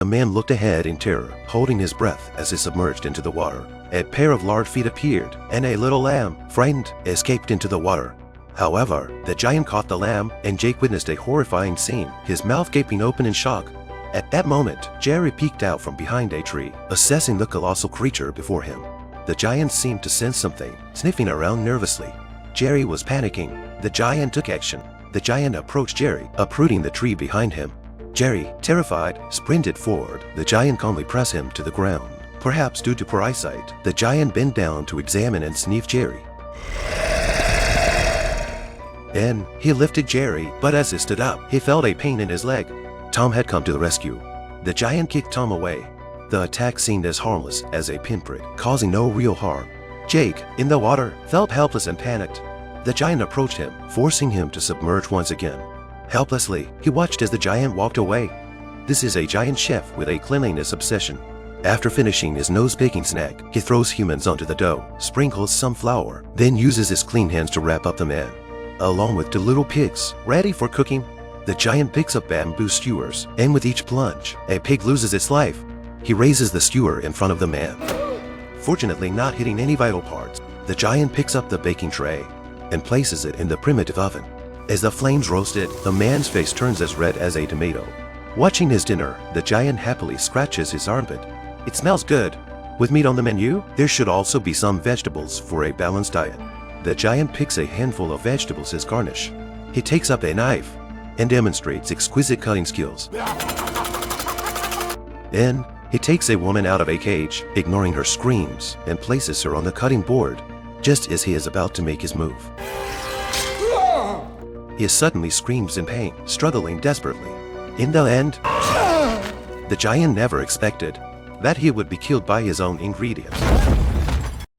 A man looked ahead in terror, holding his breath as he submerged into the water. A pair of large feet appeared, and a little lamb, frightened, escaped into the water. However, the giant caught the lamb, and Jake witnessed a horrifying scene, his mouth gaping open in shock. At that moment, Jerry peeked out from behind a tree, assessing the colossal creature before him. The giant seemed to sense something, sniffing around nervously. Jerry was panicking. The giant took action. The giant approached Jerry, uprooting the tree behind him. Jerry, terrified, sprinted forward. The giant calmly pressed him to the ground. Perhaps due to poor eyesight, the giant bent down to examine and sniff Jerry. Then, he lifted Jerry, but as he stood up, he felt a pain in his leg. Tom had come to the rescue. The giant kicked Tom away. The attack seemed as harmless as a pinprick, causing no real harm. Jake, in the water, felt helpless and panicked. The giant approached him, forcing him to submerge once again. Helplessly, he watched as the giant walked away. This is a giant chef with a cleanliness obsession. After finishing his nose-picking snack, he throws humans onto the dough, sprinkles some flour, then uses his clean hands to wrap up the man. Along with the little pigs, ready for cooking, the giant picks up bamboo skewers, and with each plunge, a pig loses its life. He raises the skewer in front of the man. Fortunately not hitting any vital parts, the giant picks up the baking tray and places it in the primitive oven. As the flames roasted, the man's face turns as red as a tomato. Watching his dinner, the giant happily scratches his armpit. It smells good. With meat on the menu, there should also be some vegetables for a balanced diet. The giant picks a handful of vegetables as garnish. He takes up a knife and demonstrates exquisite cutting skills. Then, he takes a woman out of a cage, ignoring her screams, and places her on the cutting board, just as he is about to make his move. He suddenly screams in pain, struggling desperately. In the end, the giant never expected that he would be killed by his own ingredients.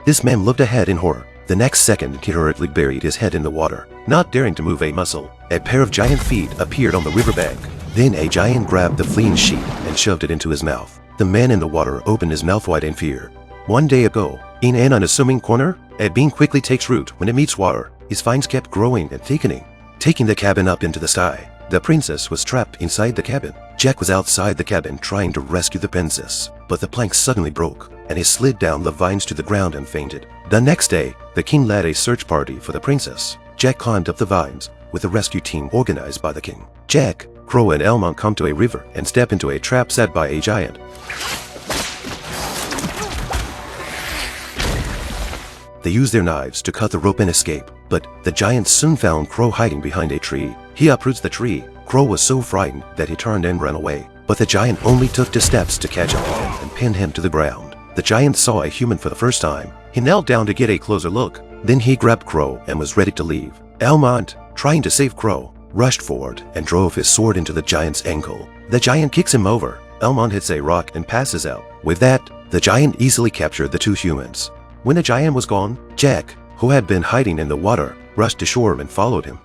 This man looked ahead in horror. The next second, he hurriedly buried his head in the water, not daring to move a muscle. A pair of giant feet appeared on the riverbank. Then a giant grabbed the fleeing sheep and shoved it into his mouth. The man in the water opened his mouth wide in fear. One day ago, in an unassuming corner, a bean quickly takes root when it meets water. His vines kept growing and thickening, taking the cabin up into the sky. The princess was trapped inside the cabin. Jack was outside the cabin trying to rescue the princess, but the plank suddenly broke, and he slid down the vines to the ground and fainted. The next day, the king led a search party for the princess. Jack climbed up the vines with a rescue team organized by the king. Jack, Crow, and Elmont come to a river and step into a trap set by a giant. They use their knives to cut the rope and escape, but the giant soon found Crow hiding behind a tree. He uproots the tree. Crow was so frightened that he turned and ran away, but the giant only took 2 steps to catch up with him and pin him to the ground. The giant saw a human for the first time. He knelt down to get a closer look. Then he grabbed Crow and was ready to leave. Elmont, trying to save Crow, rushed forward and drove his sword into the giant's ankle. The giant kicks him over. Elmont hits a rock and passes out. With that, the giant easily captured the 2 humans. When the giant was gone, Jack, who had been hiding in the water, rushed to shore and followed him.